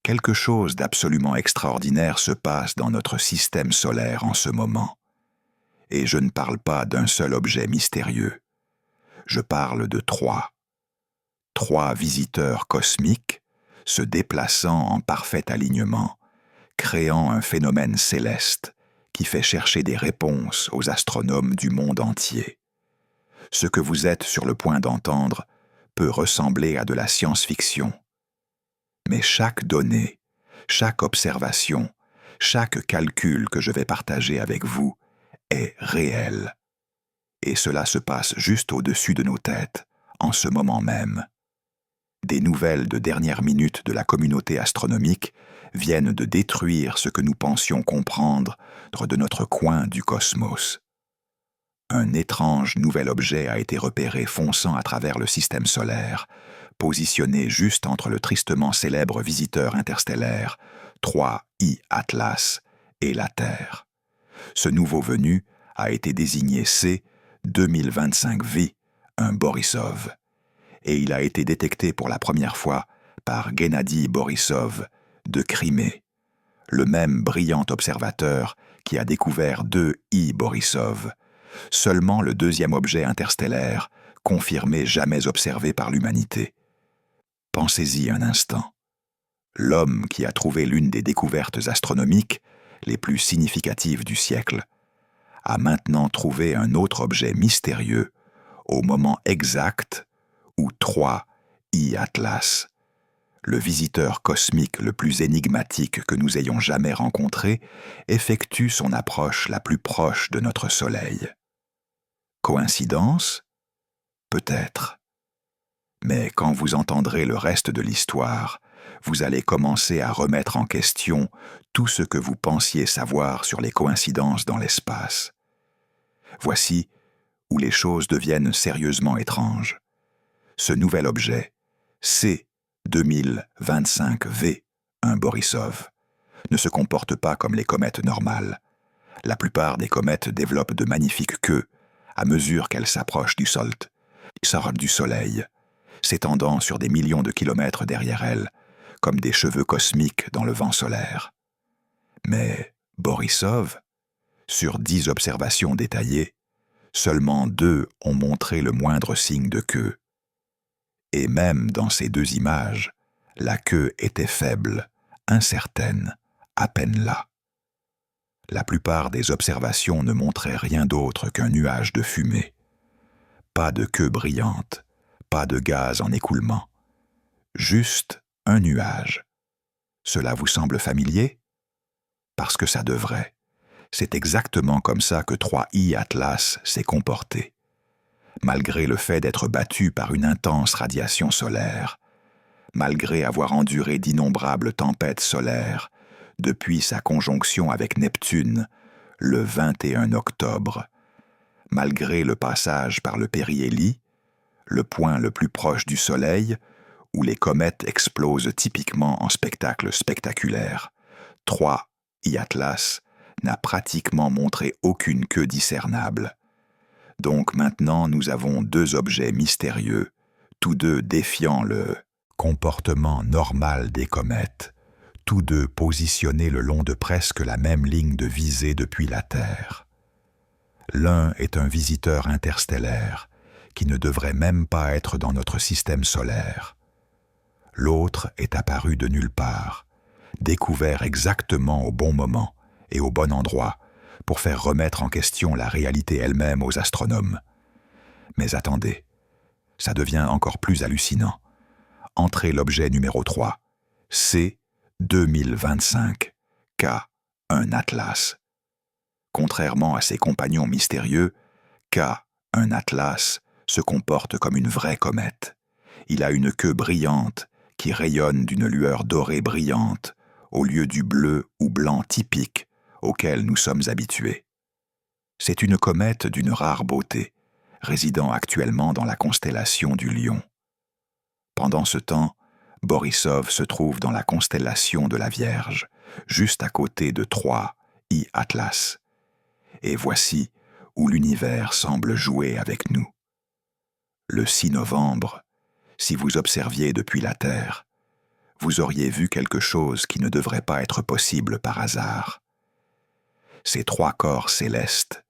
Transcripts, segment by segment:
Quelque chose d'absolument extraordinaire se passe dans notre système solaire en ce moment. Et je ne parle pas d'un seul objet mystérieux. Je parle de trois visiteurs cosmiques se déplaçant en parfait alignement, créant un phénomène céleste qui fait chercher des réponses aux astronomes du monde entier. Ce que vous êtes sur le point d'entendre peut ressembler à de la science-fiction. Mais chaque donnée, chaque observation, chaque calcul que je vais partager avec vous est réel. Et cela se passe juste au-dessus de nos têtes, en ce moment même. Des nouvelles de dernière minute de la communauté astronomique viennent de détruire ce que nous pensions comprendre de notre coin du cosmos. Un étrange nouvel objet a été repéré fonçant à travers le système solaire, positionné juste entre le tristement célèbre visiteur interstellaire 3I Atlas et la Terre. Ce nouveau venu a été désigné C 2025V, un Borisov, et il a été détecté pour la première fois par Gennady Borisov de Crimée, le même brillant observateur qui a découvert 2I Borisov, seulement le deuxième objet interstellaire confirmé jamais observé par l'humanité. Pensez-y un instant. L'homme qui a trouvé l'une des découvertes astronomiques les plus significatives du siècle a maintenant trouvé un autre objet mystérieux au moment exact où 3I Atlas, le visiteur cosmique le plus énigmatique que nous ayons jamais rencontré, effectue son approche la plus proche de notre Soleil. Coïncidence ? Peut-être. Mais quand vous entendrez le reste de l'histoire, vous allez commencer à remettre en question tout ce que vous pensiez savoir sur les coïncidences dans l'espace. Voici où les choses deviennent sérieusement étranges. Ce nouvel objet, C 2025V, un Borisov, ne se comporte pas comme les comètes normales. La plupart des comètes développent de magnifiques queues à mesure qu'elles s'approchent du Soleil, s'étendant sur des millions de kilomètres derrière elles, comme des cheveux cosmiques dans le vent solaire. Mais Borisov, sur 10 observations détaillées, seulement 2 ont montré le moindre signe de queue. Et même dans ces 2 images, la queue était faible, incertaine, à peine là. La plupart des observations ne montraient rien d'autre qu'un nuage de fumée. Pas de queue brillante, pas de gaz en écoulement. Juste un nuage. Cela vous semble familier ? Parce que ça devrait. C'est exactement comme ça que 3I Atlas s'est comporté. Malgré le fait d'être battu par une intense radiation solaire, malgré avoir enduré d'innombrables tempêtes solaires, depuis sa conjonction avec Neptune, le 21 octobre, malgré le passage par le périhélie, le point le plus proche du Soleil, où les comètes explosent typiquement en spectacles spectaculaires, 3I Atlas n'a pratiquement montré aucune queue discernable. Donc maintenant nous avons 2 objets mystérieux, tous 2 défiant le comportement normal des comètes, tous 2 positionnés le long de presque la même ligne de visée depuis la Terre. L'un est un visiteur interstellaire qui ne devrait même pas être dans notre système solaire. L'autre est apparu de nulle part, découvert exactement au bon moment et au bon endroit pour faire remettre en question la réalité elle-même aux astronomes. Mais attendez, ça devient encore plus hallucinant. Entrez l'objet numéro 3, C 2025, K, un Atlas. Contrairement à ses compagnons mystérieux, K, un Atlas, se comporte comme une vraie comète. Il a une queue brillante qui rayonne d'une lueur dorée brillante, au lieu du bleu ou blanc typique auquel nous sommes habitués. C'est une comète d'une rare beauté, résidant actuellement dans la constellation du Lion. Pendant ce temps, Borisov se trouve dans la constellation de la Vierge, juste à côté de 3I Atlas. Et voici où l'univers semble jouer avec nous. Le 6 novembre, si vous observiez depuis la Terre, vous auriez vu quelque chose qui ne devrait pas être possible par hasard. Ces trois corps célestes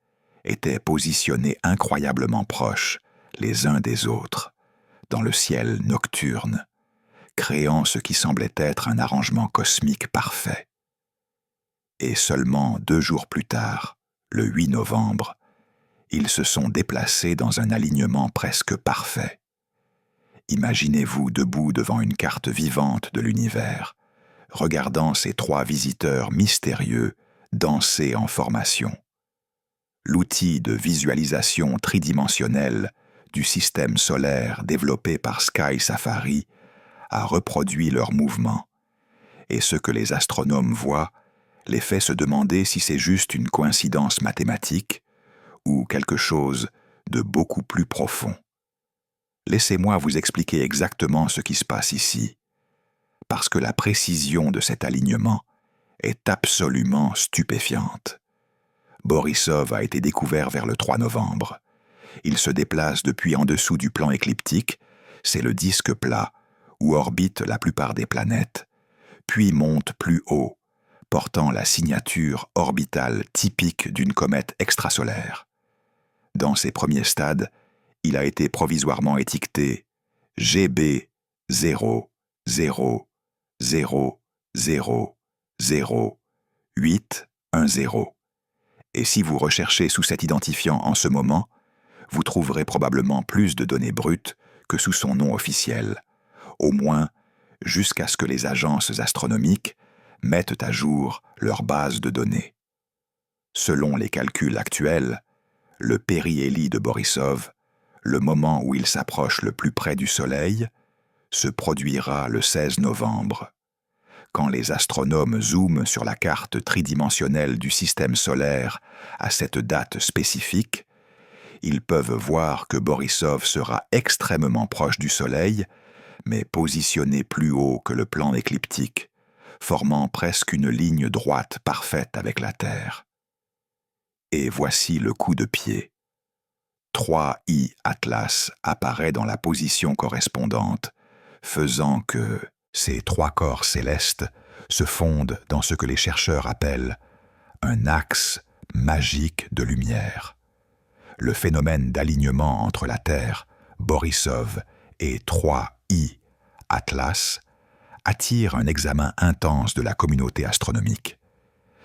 étaient positionnés incroyablement proches les uns des autres, dans le ciel nocturne, créant ce qui semblait être un arrangement cosmique parfait. Et seulement 2 jours plus tard, le 8 novembre, ils se sont déplacés dans un alignement presque parfait. Imaginez-vous debout devant une carte vivante de l'univers, regardant ces 3 visiteurs mystérieux danser en formation. L'outil de visualisation tridimensionnelle du système solaire développé par Sky Safari a reproduit leurs mouvements, et ce que les astronomes voient les fait se demander si c'est juste une coïncidence mathématique ou quelque chose de beaucoup plus profond. Laissez-moi vous expliquer exactement ce qui se passe ici, parce que la précision de cet alignement est absolument stupéfiante. Borisov a été découvert vers le 3 novembre. Il se déplace depuis en dessous du plan écliptique, c'est le disque plat, où orbitent la plupart des planètes, puis monte plus haut, portant la signature orbitale typique d'une comète extrasolaire. Dans ses premiers stades, il a été provisoirement étiqueté GB 0, 0, 0, 0, 0, 8, 1, 0. Et si vous recherchez sous cet identifiant en ce moment, vous trouverez probablement plus de données brutes que sous son nom officiel, au moins jusqu'à ce que les agences astronomiques mettent à jour leur base de données. Selon les calculs actuels, le périhélie de Borisov, le moment où il s'approche le plus près du Soleil, se produira le 16 novembre. Quand les astronomes zooment sur la carte tridimensionnelle du système solaire à cette date spécifique, ils peuvent voir que Borisov sera extrêmement proche du Soleil, mais positionné plus haut que le plan écliptique, formant presque une ligne droite parfaite avec la Terre. Et voici le coup de pied. 3I Atlas apparaît dans la position correspondante, faisant que ces 3 corps célestes se fondent dans ce que les chercheurs appellent un axe magique de lumière. Le phénomène d'alignement entre la Terre, Borisov, et 3I Atlas attire un examen intense de la communauté astronomique.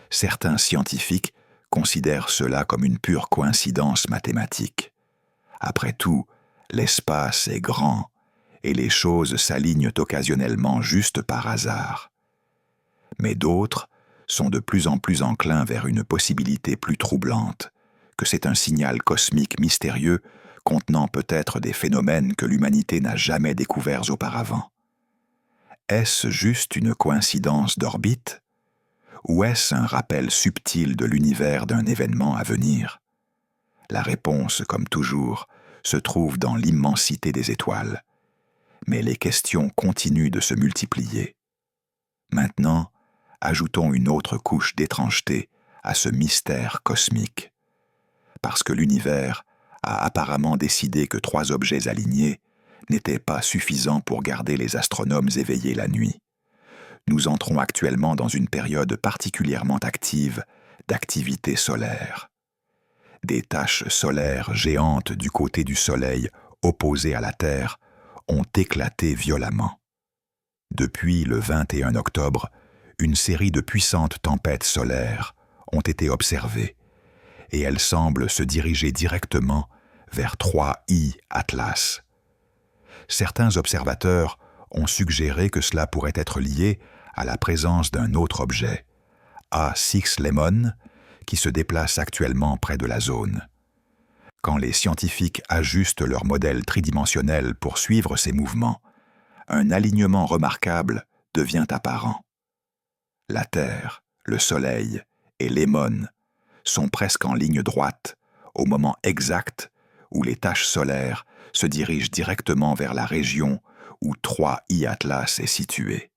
Certains scientifiques considèrent cela comme une pure coïncidence mathématique. Après tout, l'espace est grand et les choses s'alignent occasionnellement juste par hasard. Mais d'autres sont de plus en plus enclins vers une possibilité plus troublante, que c'est un signal cosmique mystérieux contenant peut-être des phénomènes que l'humanité n'a jamais découverts auparavant. Est-ce juste une coïncidence d'orbite? Ou est-ce un rappel subtil de l'univers d'un événement à venir? La réponse, comme toujours, se trouve dans l'immensité des étoiles. Mais les questions continuent de se multiplier. Maintenant, ajoutons une autre couche d'étrangeté à ce mystère cosmique. Parce que l'univers a apparemment décidé que 3 objets alignés n'étaient pas suffisants pour garder les astronomes éveillés la nuit. Nous entrons actuellement dans une période particulièrement active d'activité solaire. Des taches solaires géantes du côté du Soleil opposé à la Terre ont éclaté violemment. Depuis le 21 octobre, une série de puissantes tempêtes solaires ont été observées et elles semblent se diriger directement vers 3I Atlas. Certains observateurs ont suggéré que cela pourrait être lié à la présence d'un autre objet, A6 Lemon, qui se déplace actuellement près de la zone. Quand les scientifiques ajustent leur modèle tridimensionnel pour suivre ces mouvements, un alignement remarquable devient apparent. La Terre, le Soleil et Lemon sont presque en ligne droite au moment exact où les taches solaires se dirigent directement vers la région où 3I Atlas est situé.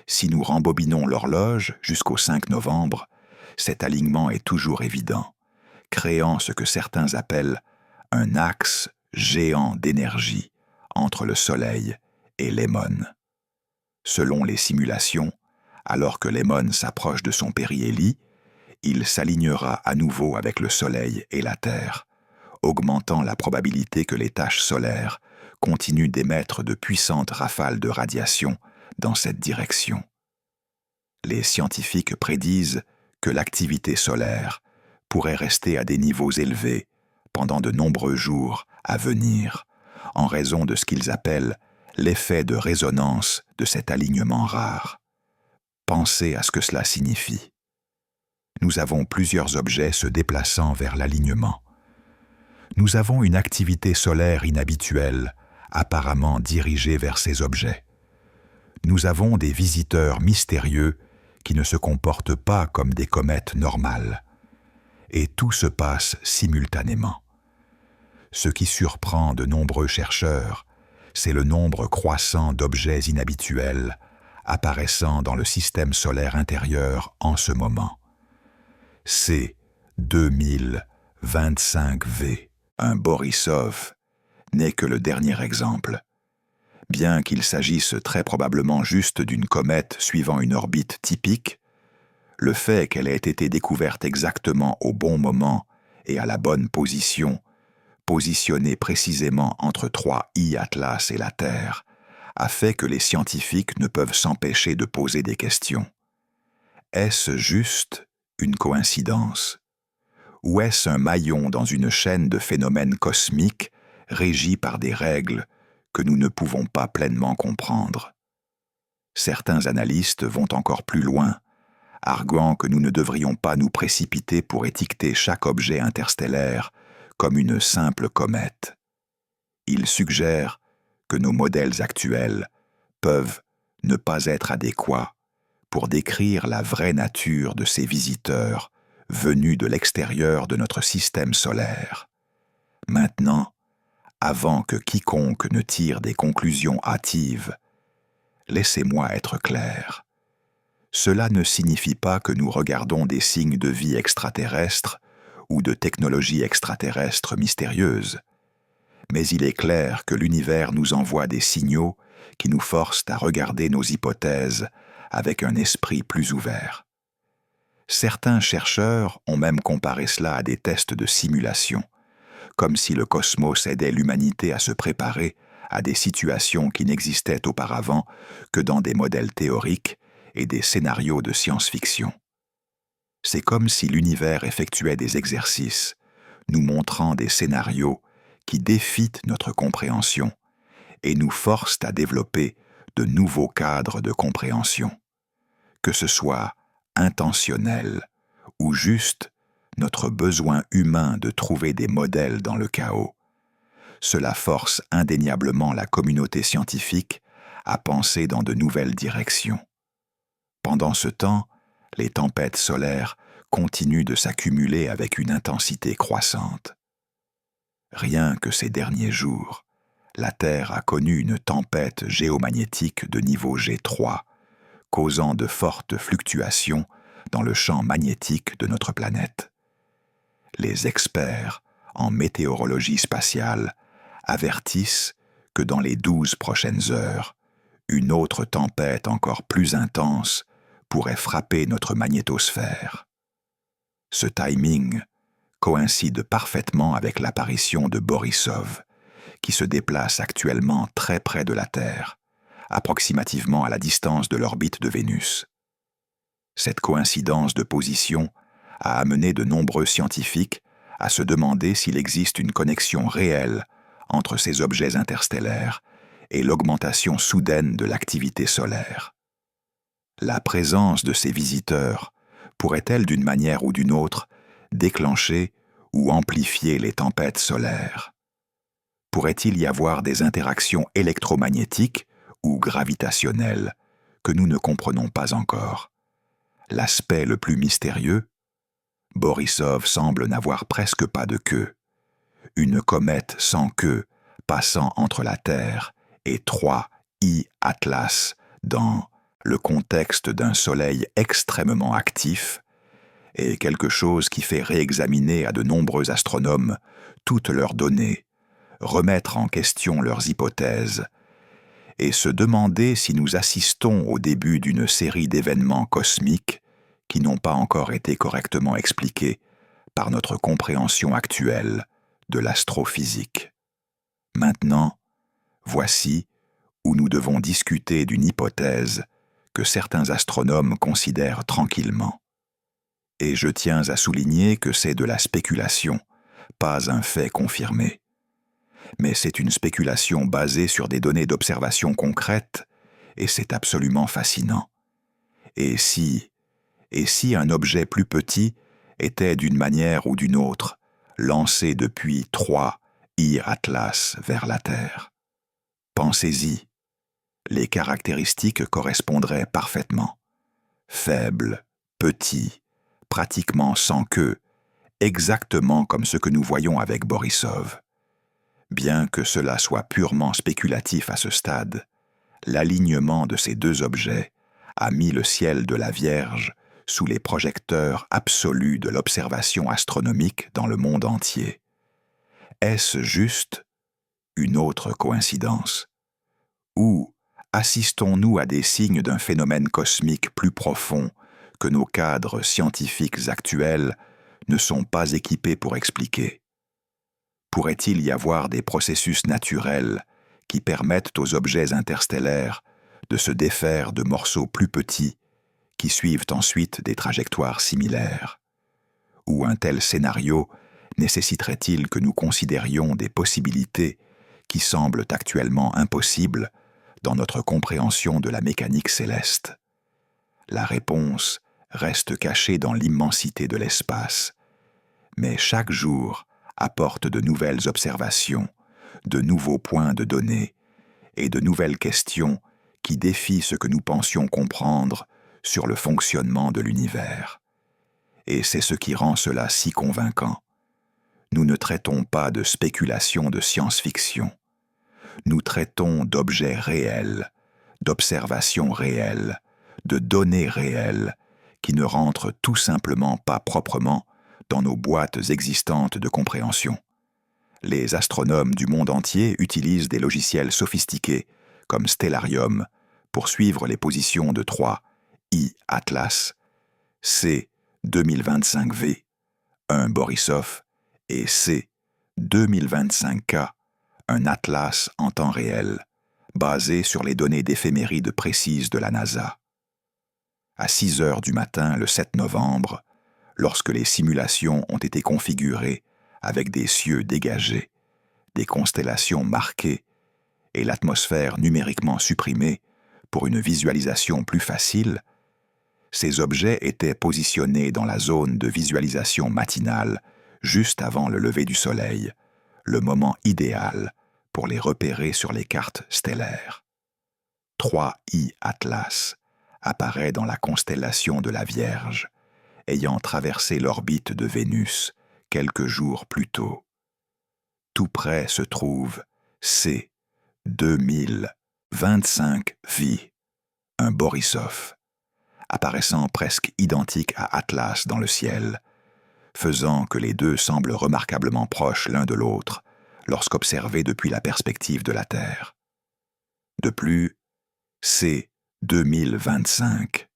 Si nous rembobinons l'horloge jusqu'au 5 novembre, cet alignement est toujours évident, créant ce que certains appellent un axe géant d'énergie entre le Soleil et Lemon. Selon les simulations, alors que Lemon s'approche de son périhélie, il s'alignera à nouveau avec le Soleil et la Terre, augmentant la probabilité que les taches solaires continuent d'émettre de puissantes rafales de radiation dans cette direction. Les scientifiques prédisent que l'activité solaire pourrait rester à des niveaux élevés pendant de nombreux jours à venir, en raison de ce qu'ils appellent l'effet de résonance de cet alignement rare. Pensez à ce que cela signifie. Nous avons plusieurs objets se déplaçant vers l'alignement. Nous avons une activité solaire inhabituelle, apparemment dirigée vers ces objets. Nous avons des visiteurs mystérieux qui ne se comportent pas comme des comètes normales. Et tout se passe simultanément. Ce qui surprend de nombreux chercheurs, c'est le nombre croissant d'objets inhabituels apparaissant dans le système solaire intérieur en ce moment. C'est 2025V. Un Borisov n'est que le dernier exemple. Bien qu'il s'agisse très probablement juste d'une comète suivant une orbite typique, le fait qu'elle ait été découverte exactement au bon moment et à la bonne position, positionnée précisément entre 3I Atlas et la Terre, a fait que les scientifiques ne peuvent s'empêcher de poser des questions. Est-ce juste une coïncidence? Ou est-ce un maillon dans une chaîne de phénomènes cosmiques régis par des règles que nous ne pouvons pas pleinement comprendre? Certains analystes vont encore plus loin, arguant que nous ne devrions pas nous précipiter pour étiqueter chaque objet interstellaire comme une simple comète. Ils suggèrent que nos modèles actuels peuvent ne pas être adéquats pour décrire la vraie nature de ces visiteurs venus de l'extérieur de notre système solaire. Maintenant, avant que quiconque ne tire des conclusions hâtives, laissez-moi être clair. Cela ne signifie pas que nous regardons des signes de vie extraterrestre ou de technologie extraterrestre mystérieuse, mais il est clair que l'univers nous envoie des signaux qui nous forcent à regarder nos hypothèses avec un esprit plus ouvert. Certains chercheurs ont même comparé cela à des tests de simulation, comme si le cosmos aidait l'humanité à se préparer à des situations qui n'existaient auparavant que dans des modèles théoriques et des scénarios de science-fiction. C'est comme si l'univers effectuait des exercices, nous montrant des scénarios qui défient notre compréhension et nous forcent à développer de nouveaux cadres de compréhension. Que ce soit intentionnel ou juste notre besoin humain de trouver des modèles dans le chaos, cela force indéniablement la communauté scientifique à penser dans de nouvelles directions. Pendant ce temps, les tempêtes solaires continuent de s'accumuler avec une intensité croissante. Rien que ces derniers jours, la Terre a connu une tempête géomagnétique de niveau G3, causant de fortes fluctuations dans le champ magnétique de notre planète. Les experts en météorologie spatiale avertissent que dans les 12 prochaines heures, une autre tempête encore plus intense pourrait frapper notre magnétosphère. Ce timing coïncide parfaitement avec l'apparition de Borisov, qui se déplace actuellement très près de la Terre, approximativement à la distance de l'orbite de Vénus. Cette coïncidence de position a amené de nombreux scientifiques à se demander s'il existe une connexion réelle entre ces objets interstellaires et l'augmentation soudaine de l'activité solaire. La présence de ces visiteurs pourrait-elle d'une manière ou d'une autre déclencher ou amplifier les tempêtes solaires? Pourrait-il y avoir des interactions électromagnétiques ou gravitationnelles que nous ne comprenons pas encore? L'aspect le plus mystérieux, Borisov semble n'avoir presque pas de queue. Une comète sans queue passant entre la Terre et 3I Atlas dans le contexte d'un Soleil extrêmement actif est quelque chose qui fait réexaminer à de nombreux astronomes toutes leurs données, remettre en question leurs hypothèses et se demander si nous assistons au début d'une série d'événements cosmiques qui n'ont pas encore été correctement expliqués par notre compréhension actuelle de l'astrophysique. Maintenant, voici où nous devons discuter d'une hypothèse que certains astronomes considèrent tranquillement. Et je tiens à souligner que c'est de la spéculation, pas un fait confirmé. Mais c'est une spéculation basée sur des données d'observation concrètes, et c'est absolument fascinant. Et si un objet plus petit était d'une manière ou d'une autre lancé depuis 3 I-Atlas vers la Terre? Pensez-y, les caractéristiques correspondraient parfaitement. Faible, petit, pratiquement sans queue, exactement comme ce que nous voyons avec Borisov. Bien que cela soit purement spéculatif à ce stade, l'alignement de ces deux objets a mis le ciel de la Vierge sous les projecteurs absolus de l'observation astronomique dans le monde entier. Est-ce juste une autre coïncidence? Ou assistons-nous à des signes d'un phénomène cosmique plus profond que nos cadres scientifiques actuels ne sont pas équipés pour expliquer? Pourrait-il y avoir des processus naturels qui permettent aux objets interstellaires de se défaire de morceaux plus petits qui suivent ensuite des trajectoires similaires? Ou un tel scénario nécessiterait-il que nous considérions des possibilités qui semblent actuellement impossibles dans notre compréhension de la mécanique céleste? La réponse reste cachée dans l'immensité de l'espace, mais chaque jour apporte de nouvelles observations, de nouveaux points de données et de nouvelles questions qui défient ce que nous pensions comprendre sur le fonctionnement de l'univers. Et c'est ce qui rend cela si convaincant. Nous ne traitons pas de spéculation de science-fiction. Nous traitons d'objets réels, d'observations réelles, de données réelles, qui ne rentrent tout simplement pas proprement dans nos boîtes existantes de compréhension. Les astronomes du monde entier utilisent des logiciels sophistiqués, comme Stellarium, pour suivre les positions de 3 I-Atlas, C 2025V, un Borisov, et C 2025K, un atlas en temps réel, basé sur les données d'éphémérides précises de la NASA. À 6 heures du matin, le 7 novembre, lorsque les simulations ont été configurées avec des cieux dégagés, des constellations marquées et l'atmosphère numériquement supprimée pour une visualisation plus facile, ces objets étaient positionnés dans la zone de visualisation matinale juste avant le lever du soleil, le moment idéal pour les repérer sur les cartes stellaires. 3I Atlas apparaît dans la constellation de la Vierge, ayant traversé l'orbite de Vénus quelques jours plus tôt. Tout près se trouve C 2025V, un Borisov, apparaissant presque identique à Atlas dans le ciel, faisant que les deux semblent remarquablement proches l'un de l'autre lorsqu'observés depuis la perspective de la Terre. De plus, C 2025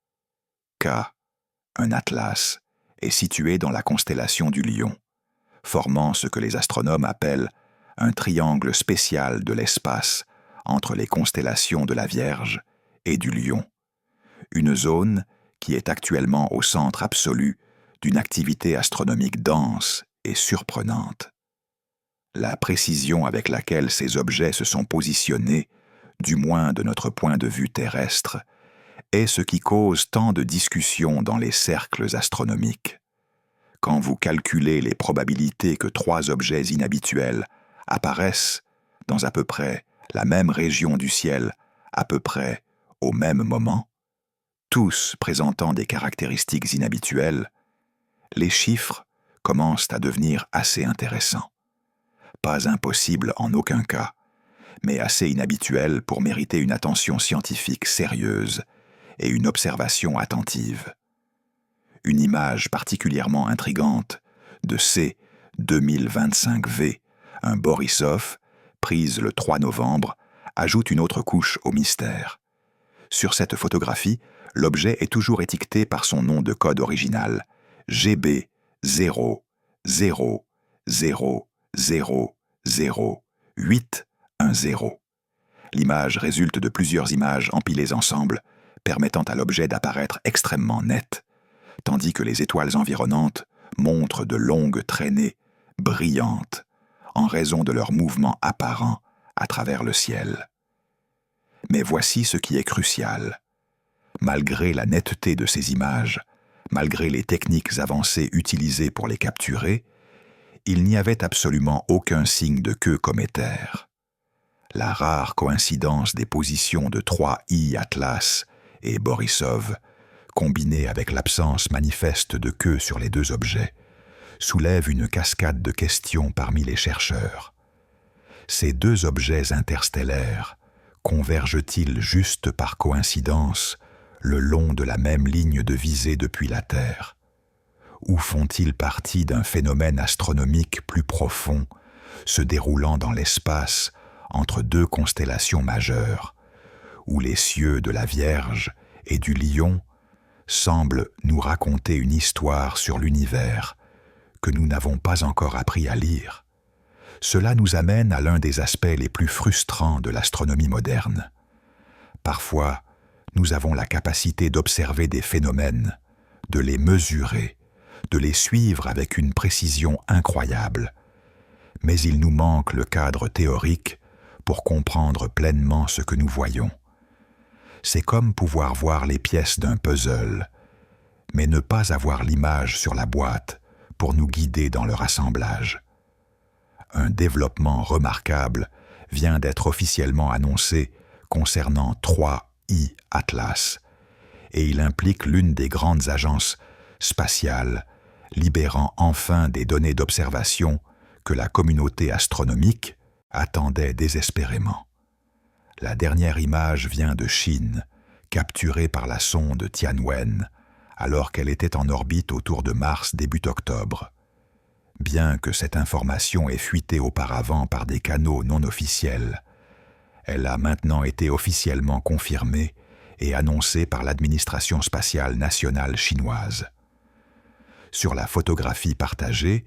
K, un Atlas, est situé dans la constellation du Lion, formant ce que les astronomes appellent un triangle spécial de l'espace entre les constellations de la Vierge et du Lion, une zone qui est actuellement au centre absolu d'une activité astronomique dense et surprenante. La précision avec laquelle ces objets se sont positionnés, du moins de notre point de vue terrestre, est ce qui cause tant de discussions dans les cercles astronomiques. Quand vous calculez les probabilités que 3 objets inhabituels apparaissent dans à peu près la même région du ciel, à peu près au même moment, tous présentant des caractéristiques inhabituelles, les chiffres commencent à devenir assez intéressants. Pas impossible en aucun cas, mais assez inhabituels pour mériter une attention scientifique sérieuse et une observation attentive. Une image particulièrement intrigante de C 2025V, un Borisov, prise le 3 novembre, ajoute une autre couche au mystère. Sur cette photographie, l'objet est toujours étiqueté par son nom de code original, GB 0 0 0 0 0 8 1 0. L'image résulte de plusieurs images empilées ensemble, permettant à l'objet d'apparaître extrêmement net, tandis que les étoiles environnantes montrent de longues traînées, brillantes, en raison de leur mouvement apparent à travers le ciel. Mais voici ce qui est crucial. Malgré la netteté de ces images, malgré les techniques avancées utilisées pour les capturer, il n'y avait absolument aucun signe de queue cométaire. La rare coïncidence des positions de 3I Atlas et Borisov, combinée avec l'absence manifeste de queue sur les deux objets, soulève une cascade de questions parmi les chercheurs. Ces deux objets interstellaires convergent-ils juste par coïncidence le long de la même ligne de visée depuis la Terre? Ou font-ils partie d'un phénomène astronomique plus profond, se déroulant dans l'espace entre deux constellations majeures, où les cieux de la Vierge et du Lion semblent nous raconter une histoire sur l'univers que nous n'avons pas encore appris à lire? Cela nous amène à l'un des aspects les plus frustrants de l'astronomie moderne. Parfois, nous avons la capacité d'observer des phénomènes, de les mesurer, de les suivre avec une précision incroyable. Mais il nous manque le cadre théorique pour comprendre pleinement ce que nous voyons. C'est comme pouvoir voir les pièces d'un puzzle, mais ne pas avoir l'image sur la boîte pour nous guider dans leur assemblage. Un développement remarquable vient d'être officiellement annoncé concernant 3I Atlas, et il implique l'une des grandes agences spatiales, libérant enfin des données d'observation que la communauté astronomique attendait désespérément. La dernière image vient de Chine, capturée par la sonde Tianwen, alors qu'elle était en orbite autour de Mars début octobre. Bien que cette information ait fuité auparavant par des canaux non officiels, elle a maintenant été officiellement confirmée et annoncée par l'administration spatiale nationale chinoise. Sur la photographie partagée,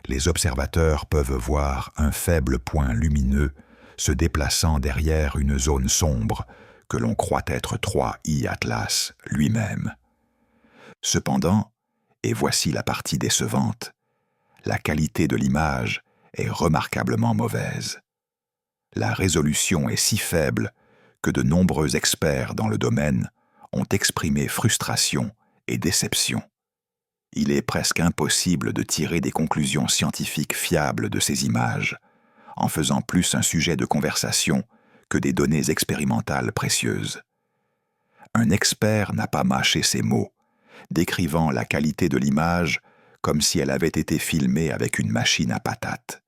les observateurs peuvent voir un faible point lumineux se déplaçant derrière une zone sombre que l'on croit être 3I Atlas lui-même. Cependant, et voici la partie décevante, la qualité de l'image est remarquablement mauvaise. La résolution est si faible que de nombreux experts dans le domaine ont exprimé frustration et déception. Il est presque impossible de tirer des conclusions scientifiques fiables de ces images, en faisant plus un sujet de conversation que des données expérimentales précieuses. Un expert n'a pas mâché ses mots, décrivant la qualité de l'image comme si elle avait été filmée avec une machine à patates.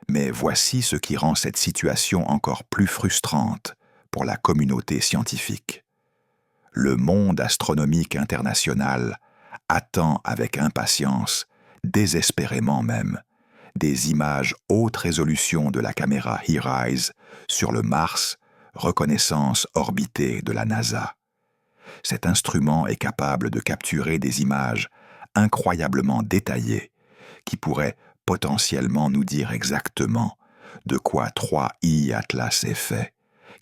Mais voici ce qui rend cette situation encore plus frustrante pour la communauté scientifique. Le monde astronomique international attend avec impatience, désespérément même, des images haute résolution de la caméra HiRISE sur le Mars, reconnaissance orbitée de la NASA. Cet instrument est capable de capturer des images incroyablement détaillées qui pourraient potentiellement nous dire exactement de quoi 3I Atlas est fait,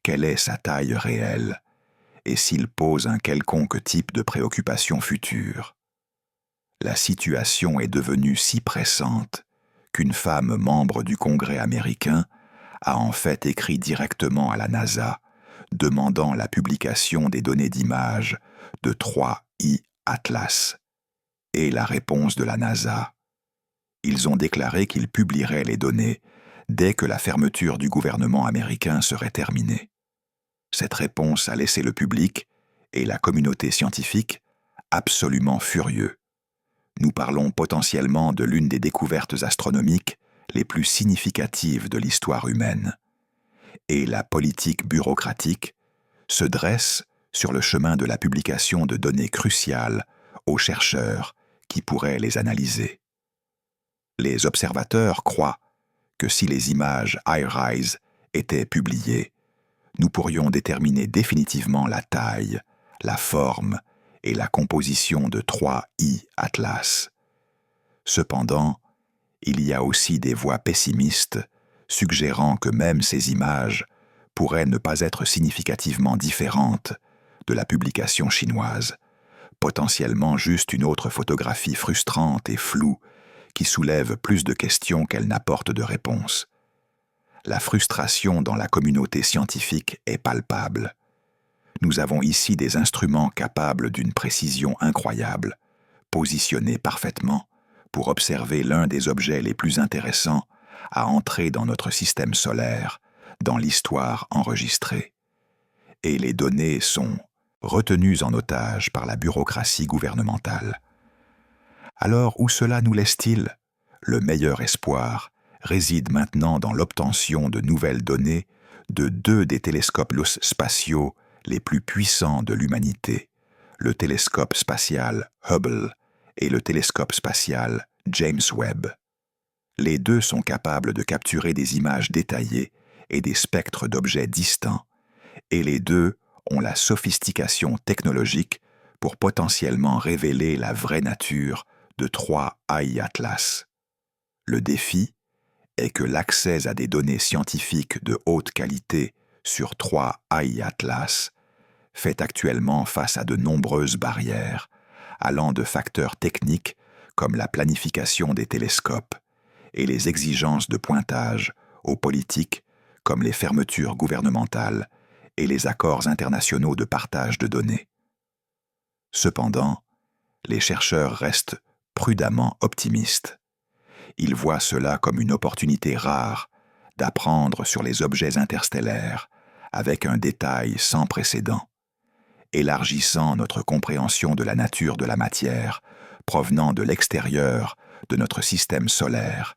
quelle est sa taille réelle, et s'il pose un quelconque type de préoccupation future. La situation est devenue si pressante qu'une femme membre du Congrès américain a en fait écrit directement à la NASA, demandant la publication des données d'image de 3I Atlas. Et la réponse de la NASA. Ils ont déclaré qu'ils publieraient les données dès que la fermeture du gouvernement américain serait terminée. Cette réponse a laissé le public et la communauté scientifique absolument furieux. Nous parlons potentiellement de l'une des découvertes astronomiques les plus significatives de l'histoire humaine. Et la politique bureaucratique se dresse sur le chemin de la publication de données cruciales aux chercheurs qui pourraient les analyser. Les observateurs croient que si les images HiRISE étaient publiées, nous pourrions déterminer définitivement la taille, la forme et la composition de 3 I Atlas. Cependant, il y a aussi des voix pessimistes suggérant que même ces images pourraient ne pas être significativement différentes de la publication chinoise, potentiellement juste une autre photographie frustrante et floue qui soulève plus de questions qu'elle n'apporte de réponses. La frustration dans la communauté scientifique est palpable. Nous avons ici des instruments capables d'une précision incroyable, positionnés parfaitement pour observer l'un des objets les plus intéressants à entrer dans notre système solaire, dans l'histoire enregistrée. Et les données sont retenues en otage par la bureaucratie gouvernementale. Alors où cela nous laisse-t-il ? Le meilleur espoir réside maintenant dans l'obtention de nouvelles données de 2 des télescopes spatiaux les plus puissants de l'humanité, le télescope spatial Hubble et le télescope spatial James Webb. Les 2 sont capables de capturer des images détaillées et des spectres d'objets distants, et les 2 ont la sophistication technologique pour potentiellement révéler la vraie nature de 3 AI Atlas. Le défi est que l'accès à des données scientifiques de haute qualité sur 3 AI Atlas fait actuellement face à de nombreuses barrières, allant de facteurs techniques comme la planification des télescopes et les exigences de pointage aux politiques comme les fermetures gouvernementales et les accords internationaux de partage de données. Cependant, les chercheurs restent prudemment optimistes. Ils voient cela comme une opportunité rare d'apprendre sur les objets interstellaires avec un détail sans précédent, élargissant notre compréhension de la nature de la matière provenant de l'extérieur de notre système solaire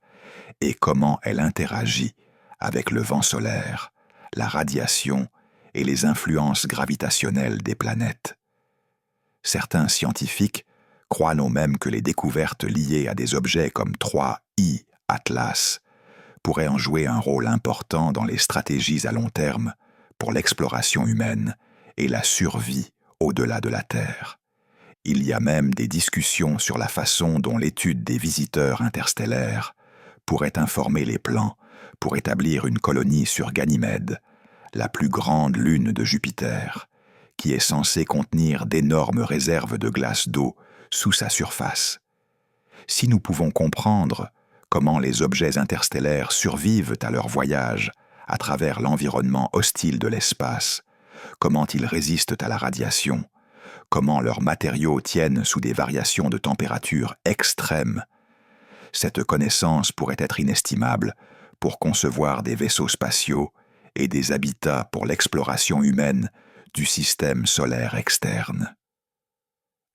et comment elle interagit avec le vent solaire, la radiation et les influences gravitationnelles des planètes. Certains scientifiques croient non même que les découvertes liées à des objets comme 3 I Atlas pourraient en jouer un rôle important dans les stratégies à long terme pour l'exploration humaine et la survie au-delà de la Terre. Il y a même des discussions sur la façon dont l'étude des visiteurs interstellaires pourrait informer les plans pour établir une colonie sur Ganymède, la plus grande lune de Jupiter, qui est censée contenir d'énormes réserves de glace d'eau sous sa surface. Si nous pouvons comprendre comment les objets interstellaires survivent à leur voyage à travers l'environnement hostile de l'espace, comment ils résistent à la radiation, comment leurs matériaux tiennent sous des variations de température extrêmes, cette connaissance pourrait être inestimable pour concevoir des vaisseaux spatiaux et des habitats pour l'exploration humaine du système solaire externe.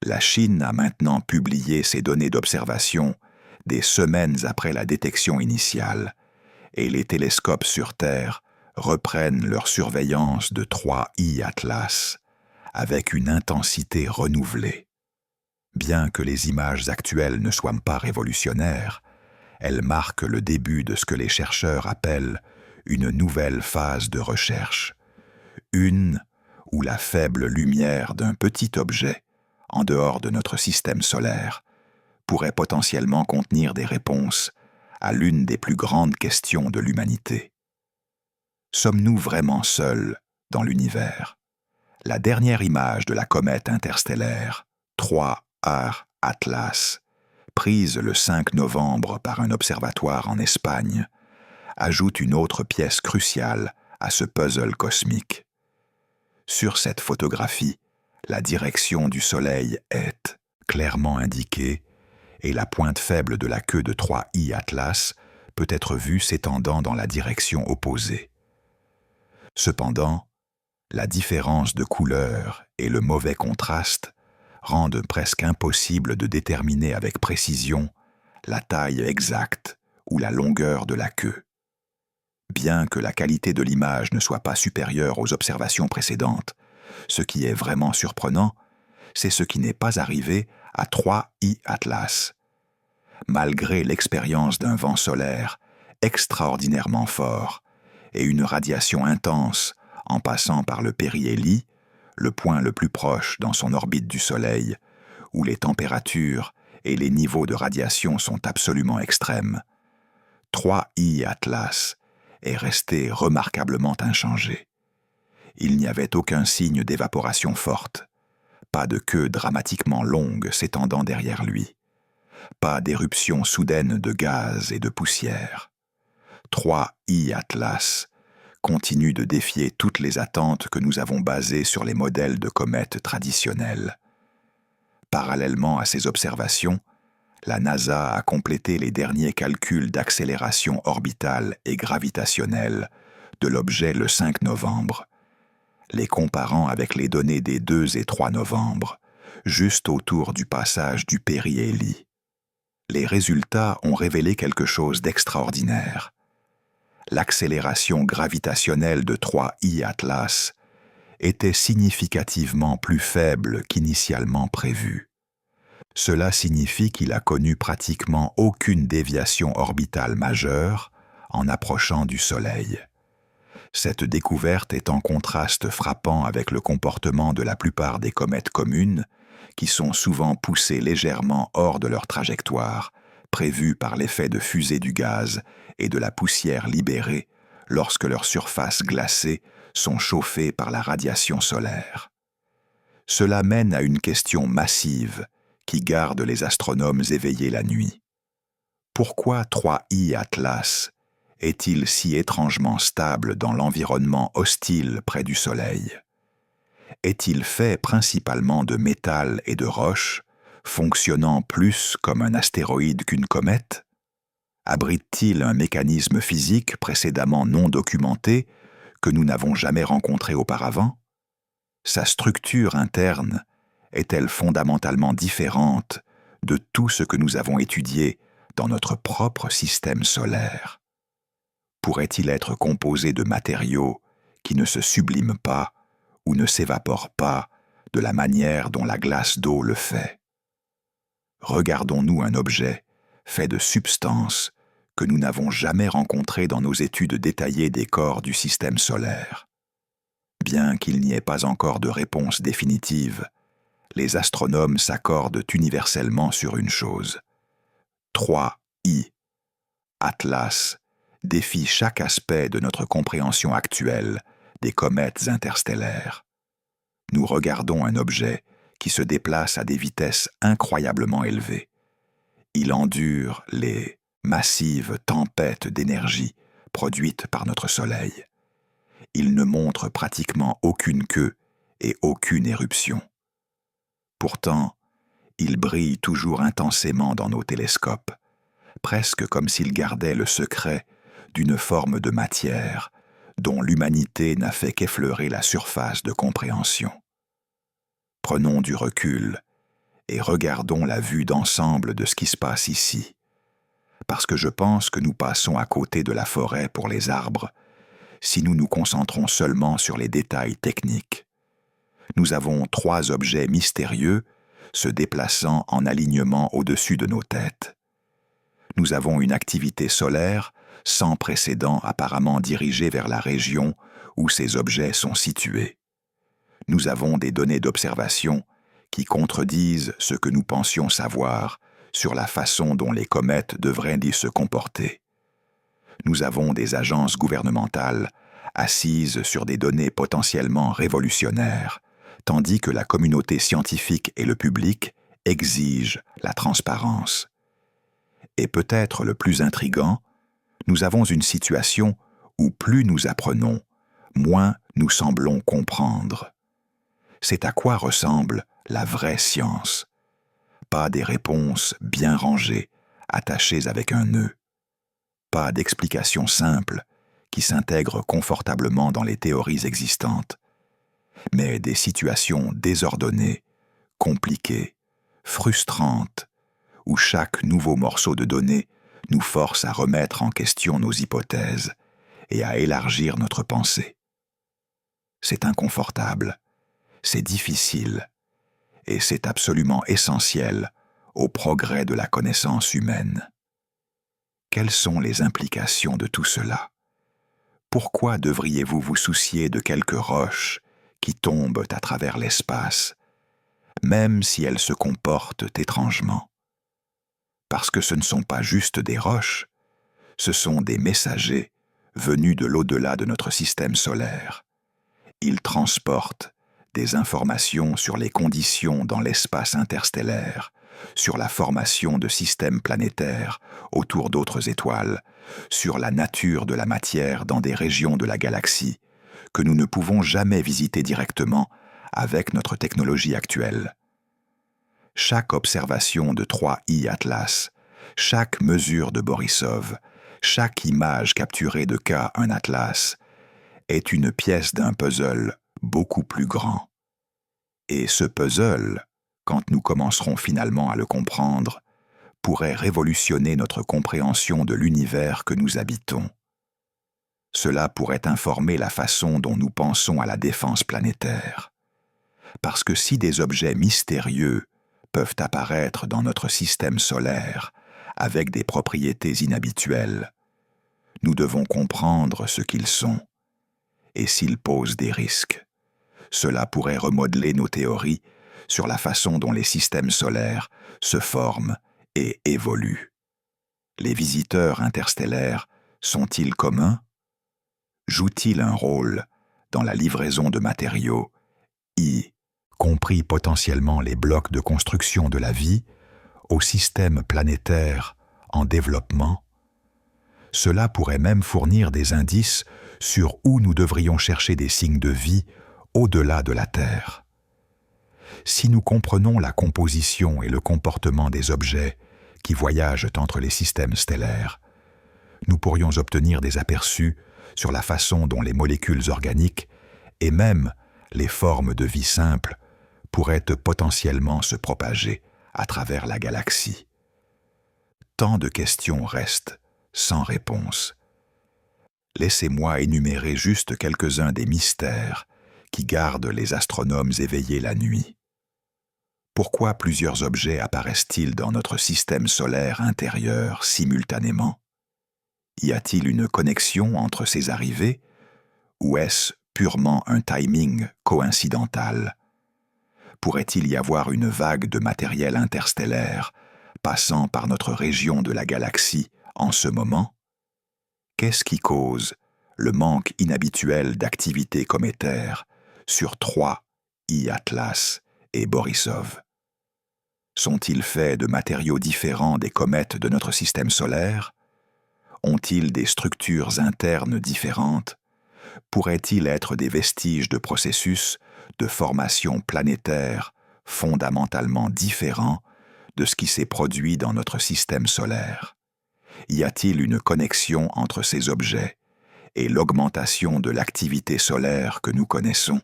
La Chine a maintenant publié ses données d'observation des semaines après la détection initiale, et les télescopes sur Terre reprennent leur surveillance de 3 I Atlas avec une intensité renouvelée. Bien que les images actuelles ne soient pas révolutionnaires, elles marquent le début de ce que les chercheurs appellent une nouvelle phase de recherche, une où la faible lumière d'un petit objet, en dehors de notre système solaire, pourrait potentiellement contenir des réponses à l'une des plus grandes questions de l'humanité. Sommes-nous vraiment seuls dans l'univers ? La dernière image de la comète interstellaire, 3A Atlas, prise le 5 novembre par un observatoire en Espagne, ajoute une autre pièce cruciale à ce puzzle cosmique. Sur cette photographie, la direction du Soleil est clairement indiquée et la pointe faible de la queue de 3I Atlas peut être vue s'étendant dans la direction opposée. Cependant, la différence de couleur et le mauvais contraste rendent presque impossible de déterminer avec précision la taille exacte ou la longueur de la queue. Bien que la qualité de l'image ne soit pas supérieure aux observations précédentes, ce qui est vraiment surprenant, c'est ce qui n'est pas arrivé à 3I Atlas. Malgré l'expérience d'un vent solaire extraordinairement fort et une radiation intense en passant par le périhélie, le point le plus proche dans son orbite du Soleil, où les températures et les niveaux de radiation sont absolument extrêmes, 3I Atlas est resté remarquablement inchangé. Il n'y avait aucun signe d'évaporation forte, pas de queue dramatiquement longue s'étendant derrière lui, pas d'éruption soudaine de gaz et de poussière. 3I Atlas continue de défier toutes les attentes que nous avons basées sur les modèles de comètes traditionnels. Parallèlement à ces observations, la NASA a complété les derniers calculs d'accélération orbitale et gravitationnelle de l'objet le 5 novembre, les comparant avec les données des 2 et 3 novembre, juste autour du passage du périhélie. Les résultats ont révélé quelque chose d'extraordinaire. L'accélération gravitationnelle de 3I Atlas était significativement plus faible qu'initialement prévu. Cela signifie qu'il a connu pratiquement aucune déviation orbitale majeure en approchant du Soleil. Cette découverte est en contraste frappant avec le comportement de la plupart des comètes communes, qui sont souvent poussées légèrement hors de leur trajectoire, prévue par l'effet de fusée du gaz et de la poussière libérée lorsque leurs surfaces glacées sont chauffées par la radiation solaire. Cela mène à une question massive qui garde les astronomes éveillés la nuit. Pourquoi 3I Atlas est-il si étrangement stable dans l'environnement hostile près du Soleil? Est-il fait principalement de métal et de roches, fonctionnant plus comme un astéroïde qu'une comète? Abrite-t-il un mécanisme physique précédemment non documenté que nous n'avons jamais rencontré auparavant? Sa structure interne est-elle fondamentalement différente de tout ce que nous avons étudié dans notre propre système solaire? Pourrait-il être composé de matériaux qui ne se subliment pas ou ne s'évaporent pas de la manière dont la glace d'eau le fait? Regardons-nous un objet fait de substances que nous n'avons jamais rencontrées dans nos études détaillées des corps du système solaire. Bien qu'il n'y ait pas encore de réponse définitive, les astronomes s'accordent universellement sur une chose. 3I Atlas défie chaque aspect de notre compréhension actuelle des comètes interstellaires. Nous regardons un objet qui se déplace à des vitesses incroyablement élevées. Il endure les massives tempêtes d'énergie produites par notre Soleil. Il ne montre pratiquement aucune queue et aucune éruption. Pourtant, il brille toujours intensément dans nos télescopes, presque comme s'il gardait le secret d'une forme de matière dont l'humanité n'a fait qu'effleurer la surface de compréhension. Prenons du recul et regardons la vue d'ensemble de ce qui se passe ici, parce que je pense que nous passons à côté de la forêt pour les arbres si nous nous concentrons seulement sur les détails techniques. Nous avons 3 objets mystérieux se déplaçant en alignement au-dessus de nos têtes. Nous avons une activité solaire sans précédent apparemment dirigée vers la région où ces objets sont situés. Nous avons des données d'observation qui contredisent ce que nous pensions savoir sur la façon dont les comètes devraient se comporter. Nous avons des agences gouvernementales assises sur des données potentiellement révolutionnaires, tandis que la communauté scientifique et le public exigent la transparence. Et peut-être le plus intrigant, nous avons une situation où plus nous apprenons, moins nous semblons comprendre. C'est à quoi ressemble la vraie science. Pas des réponses bien rangées, attachées avec un nœud. Pas d'explications simples qui s'intègrent confortablement dans les théories existantes, mais des situations désordonnées, compliquées, frustrantes, où chaque nouveau morceau de données nous force à remettre en question nos hypothèses et à élargir notre pensée. C'est inconfortable, c'est difficile, et c'est absolument essentiel au progrès de la connaissance humaine. Quelles sont les implications de tout cela? Pourquoi devriez-vous vous soucier de quelques roches qui tombent à travers l'espace, même si elles se comportent étrangement? Parce que ce ne sont pas juste des roches, ce sont des messagers venus de l'au-delà de notre système solaire. Ils transportent des informations sur les conditions dans l'espace interstellaire, sur la formation de systèmes planétaires autour d'autres étoiles, sur la nature de la matière dans des régions de la galaxie que nous ne pouvons jamais visiter directement avec notre technologie actuelle. Chaque observation de 3I Atlas, chaque mesure de Borisov, chaque image capturée de K1 Atlas est une pièce d'un puzzle beaucoup plus grand. Et ce puzzle, quand nous commencerons finalement à le comprendre, pourrait révolutionner notre compréhension de l'univers que nous habitons. Cela pourrait informer la façon dont nous pensons à la défense planétaire. Parce que si des objets mystérieux peuvent apparaître dans notre système solaire avec des propriétés inhabituelles, nous devons comprendre ce qu'ils sont et s'ils posent des risques. Cela pourrait remodeler nos théories sur la façon dont les systèmes solaires se forment et évoluent. Les visiteurs interstellaires sont-ils communs? Jouent-ils un rôle dans la livraison de matériaux, y compris potentiellement les blocs de construction de la vie, au système planétaire en développement? Cela pourrait même fournir des indices sur où nous devrions chercher des signes de vie au-delà de la Terre. Si nous comprenons la composition et le comportement des objets qui voyagent entre les systèmes stellaires, nous pourrions obtenir des aperçus sur la façon dont les molécules organiques et même les formes de vie simples pourraient potentiellement se propager à travers la galaxie. Tant de questions restent sans réponse. Laissez-moi énumérer juste quelques-uns des mystères qui gardent les astronomes éveillés la nuit. Pourquoi plusieurs objets apparaissent-ils dans notre système solaire intérieur simultanément? Y a-t-il une connexion entre ces arrivées, ou est-ce purement un timing coïncidental? Pourrait-il y avoir une vague de matériel interstellaire passant par notre région de la galaxie en ce moment? Qu'est-ce qui cause le manque inhabituel d'activité cométaire sur 3I Atlas et Borisov? Sont-ils faits de matériaux différents des comètes de notre système solaire? Ont-ils des structures internes différentes? Pourraient-ils être des vestiges de processus de formation planétaire fondamentalement différents de ce qui s'est produit dans notre système solaire? Y a-t-il une connexion entre ces objets et l'augmentation de l'activité solaire que nous connaissons?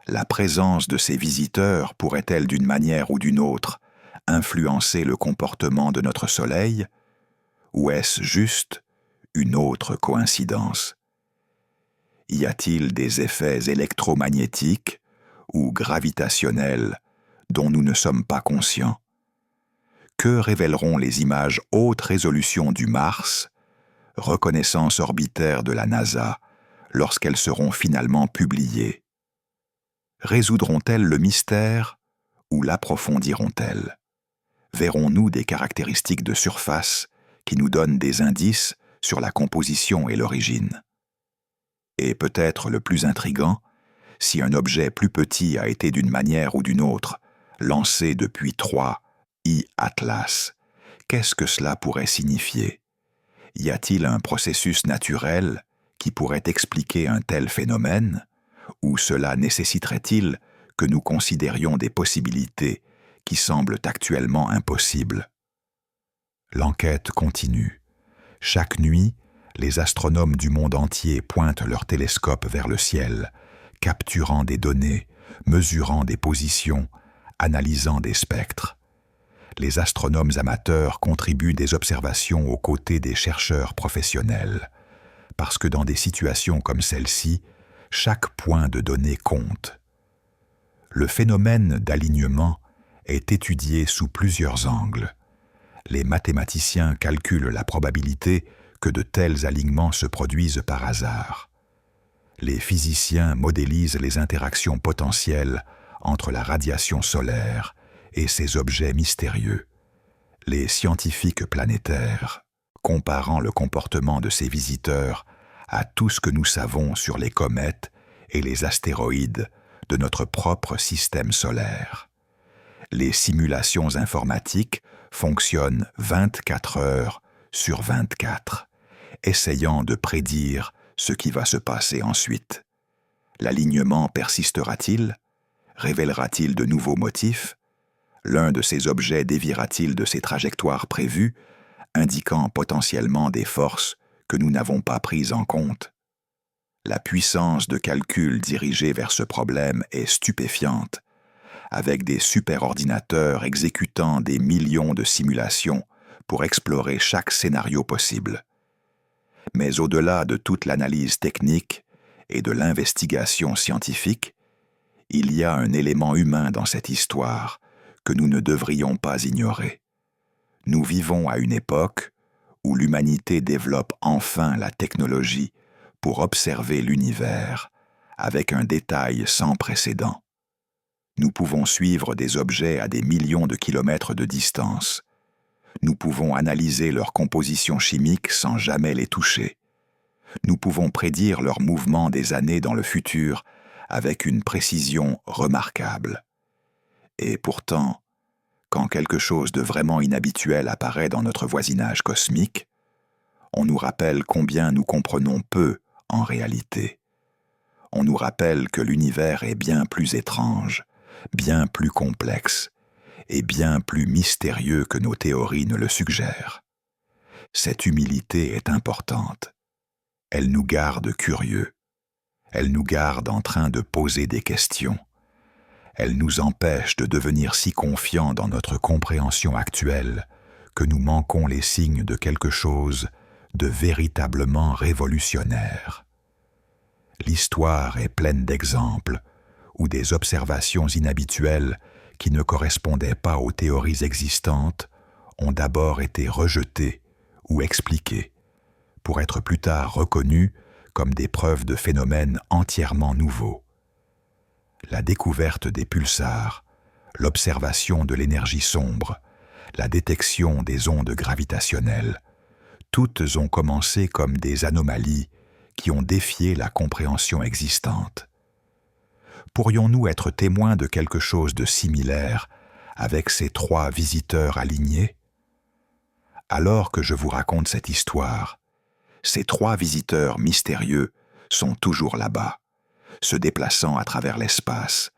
La présence de ces visiteurs pourrait-elle d'une manière ou d'une autre influencer le comportement de notre Soleil? Ou est-ce juste une autre coïncidence? Y a-t-il des effets électromagnétiques ou gravitationnels dont nous ne sommes pas conscients? Que révéleront les images haute résolution du Mars, reconnaissance orbitaire de la NASA, lorsqu'elles seront finalement publiées? Résoudront-elles le mystère ou l'approfondiront-elles? Verrons-nous des caractéristiques de surface qui nous donnent des indices sur la composition et l'origine? Et peut-être le plus intrigant, si un objet plus petit a été d'une manière ou d'une autre lancé depuis 3I Atlas, qu'est-ce que cela pourrait signifier? Y a-t-il un processus naturel qui pourrait expliquer un tel phénomène? Ou cela nécessiterait-il que nous considérions des possibilités qui semblent actuellement impossibles? L'enquête continue. Chaque nuit, les astronomes du monde entier pointent leurs télescopes vers le ciel, capturant des données, mesurant des positions, analysant des spectres. Les astronomes amateurs contribuent des observations aux côtés des chercheurs professionnels, parce que dans des situations comme celle-ci, chaque point de données compte. Le phénomène d'alignement est étudié sous plusieurs angles. Les mathématiciens calculent la probabilité que de tels alignements se produisent par hasard. Les physiciens modélisent les interactions potentielles entre la radiation solaire et ces objets mystérieux. Les scientifiques planétaires, comparant le comportement de ces visiteurs à tout ce que nous savons sur les comètes et les astéroïdes de notre propre système solaire. Les simulations informatiques fonctionnent 24 heures sur 24, essayant de prédire ce qui va se passer ensuite. L'alignement persistera-t-il? Révélera-t-il de nouveaux motifs? L'un de ces objets déviera-t-il de ses trajectoires prévues, indiquant potentiellement des forces que nous n'avons pas prises en compte? La puissance de calcul dirigée vers ce problème est stupéfiante, avec des superordinateurs exécutant des millions de simulations pour explorer chaque scénario possible. Mais au-delà de toute l'analyse technique et de l'investigation scientifique, il y a un élément humain dans cette histoire que nous ne devrions pas ignorer. Nous vivons à une époque où l'humanité développe enfin la technologie pour observer l'univers avec un détail sans précédent. Nous pouvons suivre des objets à des millions de kilomètres de distance. Nous pouvons analyser leur composition chimique sans jamais les toucher. Nous pouvons prédire leurs mouvements des années dans le futur avec une précision remarquable. Et pourtant, quand quelque chose de vraiment inhabituel apparaît dans notre voisinage cosmique, on nous rappelle combien nous comprenons peu en réalité. On nous rappelle que l'univers est bien plus étrange, bien plus complexe et bien plus mystérieux que nos théories ne le suggèrent. Cette humilité est importante. Elle nous garde curieux. Elle nous garde en train de poser des questions. Elle nous empêche de devenir si confiants dans notre compréhension actuelle que nous manquons les signes de quelque chose de véritablement révolutionnaire. L'histoire est pleine d'exemples où des observations inhabituelles qui ne correspondaient pas aux théories existantes ont d'abord été rejetées ou expliquées, pour être plus tard reconnues comme des preuves de phénomènes entièrement nouveaux. La découverte des pulsars, l'observation de l'énergie sombre, la détection des ondes gravitationnelles, toutes ont commencé comme des anomalies qui ont défié la compréhension existante. Pourrions-nous être témoins de quelque chose de similaire avec ces 3 visiteurs alignés? Alors que je vous raconte cette histoire, ces 3 visiteurs mystérieux sont toujours là-bas, se déplaçant à travers l'espace,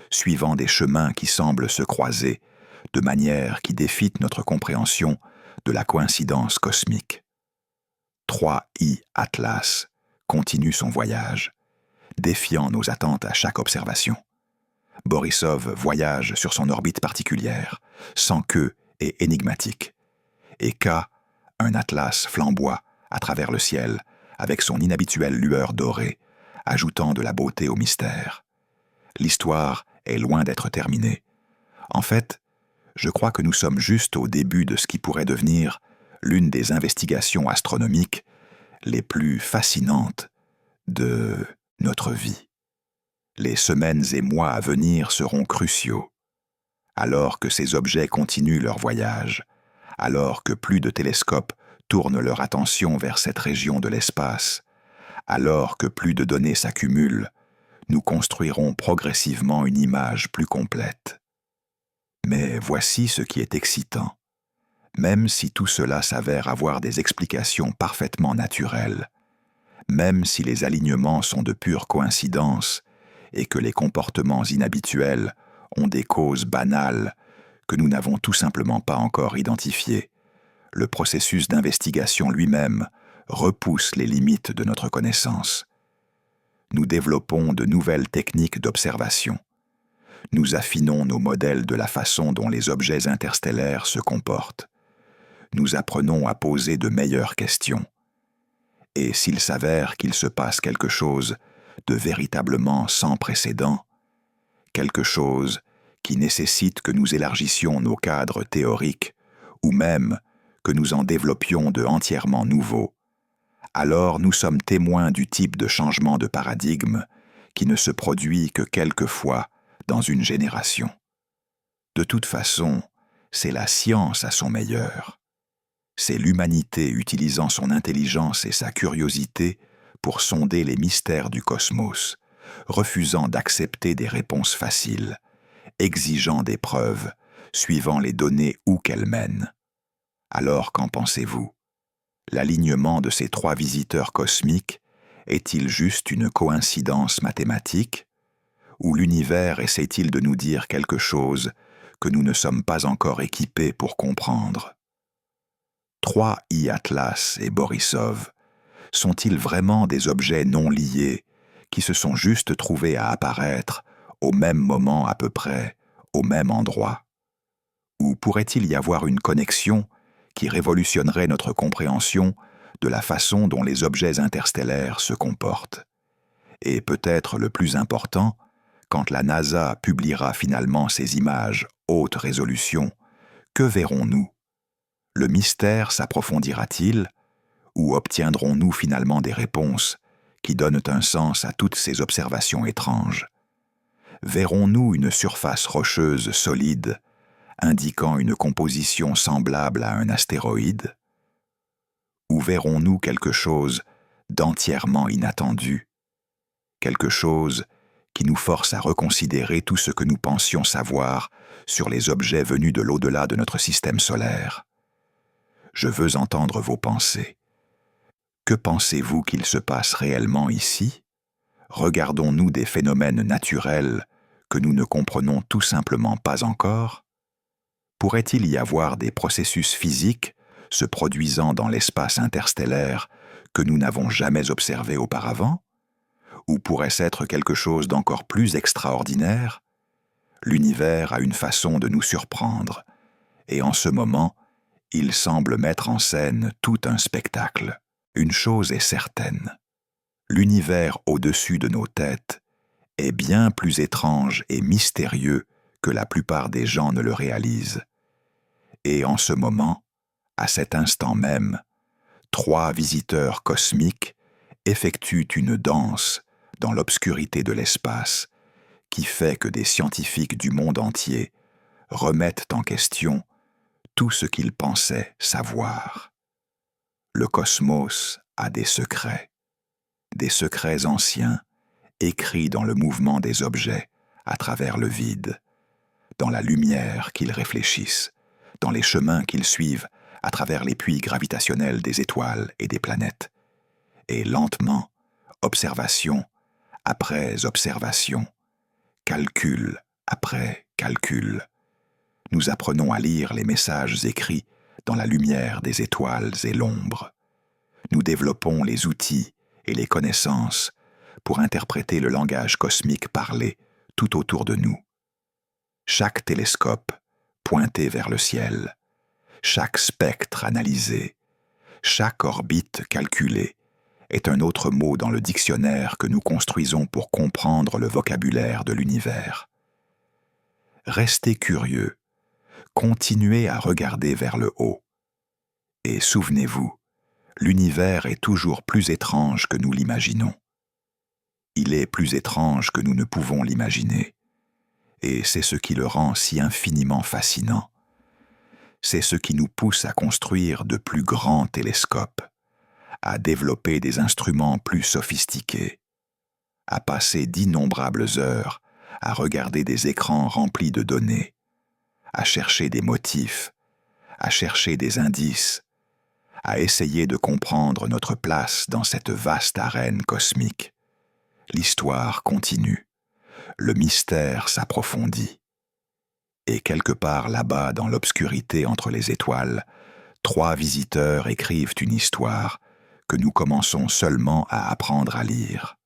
suivant des chemins qui semblent se croiser de manière qui défie notre compréhension de la coïncidence cosmique. 3I Atlas continue son voyage, défiant nos attentes à chaque observation. Borisov voyage sur son orbite particulière, sans queue et énigmatique. Et K, un Atlas flamboie à travers le ciel, avec son inhabituelle lueur dorée, ajoutant de la beauté au mystère. L'histoire est loin d'être terminée. En fait, je crois que nous sommes juste au début de ce qui pourrait devenir l'une des investigations astronomiques les plus fascinantes de notre vie. Les semaines et mois à venir seront cruciaux. Alors que ces objets continuent leur voyage, alors que plus de télescopes tournent leur attention vers cette région de l'espace, alors que plus de données s'accumulent, nous construirons progressivement une image plus complète. Mais voici ce qui est excitant. Même si tout cela s'avère avoir des explications parfaitement naturelles, même si les alignements sont de pure coïncidence et que les comportements inhabituels ont des causes banales que nous n'avons tout simplement pas encore identifiées, le processus d'investigation lui-même repousse les limites de notre connaissance. Nous développons de nouvelles techniques d'observation. Nous affinons nos modèles de la façon dont les objets interstellaires se comportent. Nous apprenons à poser de meilleures questions. Et s'il s'avère qu'il se passe quelque chose de véritablement sans précédent, quelque chose qui nécessite que nous élargissions nos cadres théoriques, ou même que nous en développions de entièrement nouveaux, alors nous sommes témoins du type de changement de paradigme qui ne se produit que quelques fois dans une génération. De toute façon, c'est la science à son meilleur. C'est l'humanité utilisant son intelligence et sa curiosité pour sonder les mystères du cosmos, refusant d'accepter des réponses faciles, exigeant des preuves, suivant les données où qu'elles mènent. Alors qu'en pensez-vous? L'alignement de ces 3 visiteurs cosmiques est-il juste une coïncidence mathématique? Ou l'univers essaie-t-il de nous dire quelque chose que nous ne sommes pas encore équipés pour comprendre? 3 I-Atlas et Borisov sont-ils vraiment des objets non liés qui se sont juste trouvés à apparaître au même moment à peu près, au même endroit? Ou pourrait-il y avoir une connexion qui révolutionnerait notre compréhension de la façon dont les objets interstellaires se comportent? Et peut-être le plus important, quand la NASA publiera finalement ces images haute résolution, que verrons-nous? Le mystère s'approfondira-t-il, ou obtiendrons-nous finalement des réponses qui donnent un sens à toutes ces observations étranges? Verrons-nous une surface rocheuse solide, indiquant une composition semblable à un astéroïde? Ou verrons-nous quelque chose d'entièrement inattendu, quelque chose qui nous force à reconsidérer tout ce que nous pensions savoir sur les objets venus de l'au-delà de notre système solaire? Je veux entendre vos pensées. Que pensez-vous qu'il se passe réellement ici? Regardons-nous des phénomènes naturels que nous ne comprenons tout simplement pas encore? Pourrait-il y avoir des processus physiques se produisant dans l'espace interstellaire que nous n'avons jamais observés auparavant? Ou pourrait-ce être quelque chose d'encore plus extraordinaire? L'univers a une façon de nous surprendre, et en ce moment, il semble mettre en scène tout un spectacle. Une chose est certaine, l'univers au-dessus de nos têtes est bien plus étrange et mystérieux que la plupart des gens ne le réalisent. Et en ce moment, à cet instant même, 3 visiteurs cosmiques effectuent une danse dans l'obscurité de l'espace qui fait que des scientifiques du monde entier remettent en question tout ce qu'ils pensaient savoir. Le cosmos a des secrets anciens, écrits dans le mouvement des objets à travers le vide, dans la lumière qu'ils réfléchissent, dans les chemins qu'ils suivent à travers les puits gravitationnels des étoiles et des planètes. Et lentement, observation après observation, calcul après calcul, nous apprenons à lire les messages écrits dans la lumière des étoiles et l'ombre. Nous développons les outils et les connaissances pour interpréter le langage cosmique parlé tout autour de nous. Chaque télescope pointé vers le ciel, chaque spectre analysé, chaque orbite calculée est un autre mot dans le dictionnaire que nous construisons pour comprendre le vocabulaire de l'univers. Restez curieux, continuez à regarder vers le haut. Et souvenez-vous, l'univers est toujours plus étrange que nous l'imaginons. Il est plus étrange que nous ne pouvons l'imaginer. Et c'est ce qui le rend si infiniment fascinant. C'est ce qui nous pousse à construire de plus grands télescopes, à développer des instruments plus sophistiqués, à passer d'innombrables heures à regarder des écrans remplis de données, à chercher des motifs, à chercher des indices, à essayer de comprendre notre place dans cette vaste arène cosmique. L'histoire continue, le mystère s'approfondit. Et quelque part là-bas dans l'obscurité entre les étoiles, 3 visiteurs écrivent une histoire que nous commençons seulement à apprendre à lire.